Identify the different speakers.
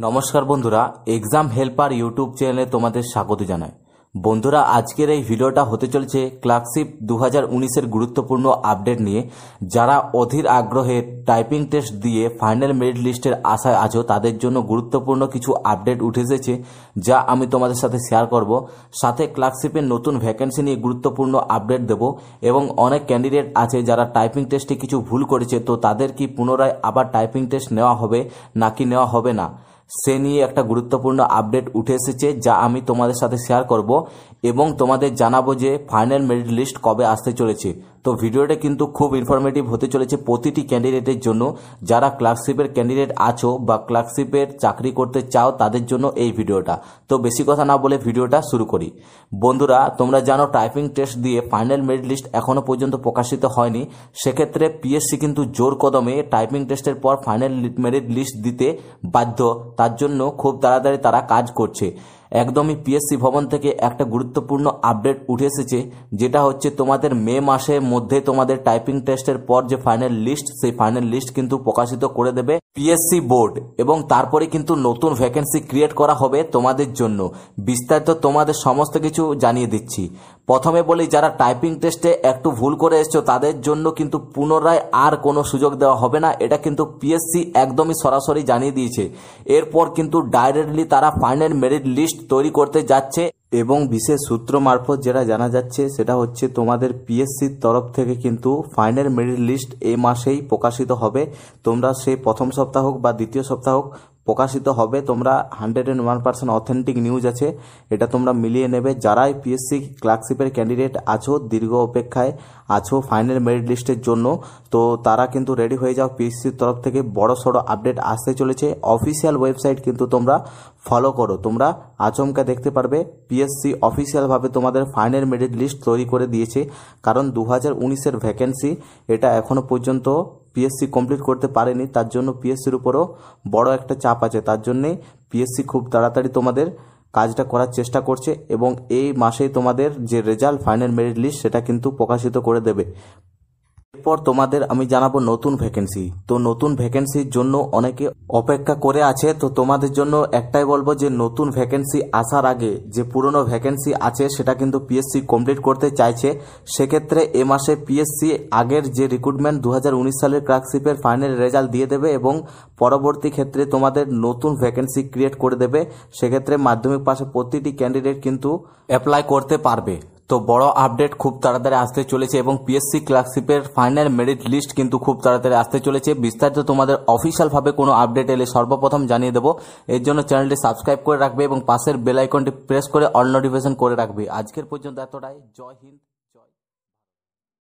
Speaker 1: নমস্কার বন্ধুরা, exam helper YouTube চ্যানেলে তোমাদের স্বাগত জানাই। বন্ধুরা, আজকের এই ভিডিওটা হতে চলেছে ক্লার্কশিপ 2019-এর গুরুত্বপূর্ণ আপডেট নিয়ে। যারা অধীর আগ্রহে টাইপিং টেস্ট দিয়ে ফাইনাল মেরিট লিস্টের আশায় আছো তাদের জন্য গুরুত্বপূর্ণ কিছু আপডেট উঠে এসেছে, যা আমি তোমাদের সাথে শেয়ার করব। সাথে ক্লার্কশিপের নতুন ভ্যাকেন্সি নিয়ে গুরুত্বপূর্ণ আপডেট দেব এবং অনেক ক্যান্ডিডেট আছে যারা টাইপিং টেস্টে কিছু ভুল করেছে, তো তাদের কি পুনরায় আবার টাইপিং টেস্ট নেওয়া হবে নাকি নেওয়া হবে না, সে নিয়ে একটা গুরুত্বপূর্ণ আপডেট উঠে এসেছে, যা আমি তোমাদের সাথে শেয়ার করব এবং তোমাদের জানাবো যে ফাইনাল মেরিট লিস্ট কবে আসতে চলেছে। তো ভিডিওটা কিন্তু খুব ইনফরমেটিভ হতে চলেছে প্রতিটি ক্যান্ডিডেটের জন্য। যারা ক্লার্কশিপের ক্যান্ডিডেট আছো বা ক্লার্কশিপের চাকরি করতে চাও তাদের জন্য এই ভিডিওটা। তো বেশি কথা না বলে ভিডিওটা শুরু করি। বন্ধুরা, তোমরা জানো টাইপিং টেস্ট দিয়ে ফাইনাল মেরিট লিস্ট এখনো পর্যন্ত প্রকাশিত হয়নি। সেক্ষেত্রে পিএসসি কিন্তু জোর কদমে টাইপিং টেস্টের পর ফাইনাল মেরিট লিস্ট দিতে বাধ্য। তার জন্য খুব তাড়াতাড়ি তারা কাজ করছে। একদমই পিএসসি ভবন থেকে একটা গুরুত্বপূর্ণ আপডেট উঠে এসেছে, যেটা হচ্ছে তোমাদের মে মাসের মধ্যে তোমাদের টাইপিং টেস্টের পর যে ফাইনাল লিস্ট, সেই ফাইনাল লিস্ট কিন্তু প্রকাশিত করে দেবে পিএসসি বোর্ড এবং তারপরে কিন্তু নতুন ভ্যাকেন্সি ক্রিয়েট করা হবে তোমাদের জন্য। বিস্তারিত তোমাদের সমস্ত কিছু জানিয়ে দিচ্ছি। প্রথমে বলি, যারা টাইপিং টেস্টে একটু ভুল করে এসছো তাদের জন্য কিন্তু পুনরায় আর কোনো সুযোগ দেওয়া হবে না। এটা কিন্তু পিএসসি একদমই সরাসরি জানিয়ে দিয়েছে। এরপর কিন্তু ডাইরেক্টলি তারা ফাইনাল মেরিট লিস্ট তৈরি করতে যাচ্ছে এবং বিশেষ সূত্র মারফত যেটা জানা যাচ্ছে সেটা হচ্ছে তোমাদের পিএসসির তরফ থেকে কিন্তু ফাইনাল মেরিট লিস্ট এই মাসেই প্রকাশিত হবে। তোমরা সেই প্রথম সপ্তাহ হোক বা দ্বিতীয় সপ্তাহ হোক প্রকাশিত হবে। তোমরা 101% অথেন্টিক নিউজ আছে, এটা তোমরা মিলিয়ে নেবে। যারাই পিএসসি ক্লার্কশিপের ক্যান্ডিডেট আছো, দীর্ঘ অপেক্ষায় আছো ফাইনাল মেরিট লিস্টের জন্য, তো তারা কিন্তু রেডি হয়ে যাও। পিএসসির তরফ থেকে বড় সড়ো আপডেট আসতে চলেছে। অফিসিয়াল ওয়েবসাইট কিন্তু তোমরা ফলো করো, তোমরা আচমকা দেখতে পারবে পিএসসি অফিসিয়ালভাবে তোমাদের ফাইনাল মেরিট লিস্ট তৈরি করে দিয়েছে। কারণ 2019-এর ভ্যাকেন্সি এটা এখনো পর্যন্ত পিএসসি কমপ্লিট করতে পারেনি, তার জন্য পিএসসির উপরও বড় একটা চাপ আছে। তার জন্যে পিএসসি খুব তাড়াতাড়ি তোমাদের কাজটা করার চেষ্টা করছে এবং এই মাসেই তোমাদের যে রেজাল্ট ফাইনাল মেরিট লিস্ট সেটা কিন্তু প্রকাশিত করে দেবে। এরপর তোমাদের আমি জানাবো নতুন ভ্যাকেন্সি। তো নতুন ভ্যাকেন্সির জন্য অনেকে অপেক্ষা করে আছে। তো তোমাদের জন্য একটাই বলবো যে নতুন ভ্যাকেন্সি আসার আগে যে পুরনো ভ্যাকেন্সি আছে সেটা কিন্তু পিএসসি কমপ্লিট করতে চাইছে। সেক্ষেত্রে এ মাসে পিএসসি আগের যে রিক্রুটমেন্ট 2019 সালের ক্লার্কশিপের ফাইনাল রেজাল্ট দিয়ে দেবে এবং পরবর্তী ক্ষেত্রে তোমাদের নতুন ভ্যাকেন্সি ক্রিয়েট করে দেবে। সেক্ষেত্রে মাধ্যমিক পাশে প্রতিটি ক্যান্ডিডেট কিন্তু অ্যাপ্লাই করতে পারবে। তো বড় আপডেট খুব তাড়াতাড়ি আসতে চলেছে এবং পিএসসি ক্লার্কশিপের ফাইনাল মেরিট লিস্ট কিন্তু খুব তাড়াতাড়ি আসতে চলেছে। বিস্তারিত তোমাদের অফিসিয়ালভাবে কোনো আপডেট এলে সর্বপ্রথম জানিয়ে দেবো। এর জন্য চ্যানেলটি সাবস্ক্রাইব করে রাখবে এবং পাশের বেল আইকনটি প্রেস করে অল নোটিফিকেশন করে রাখবে। আজকের পর্যন্ত এতটাই। জয় হিন্দ।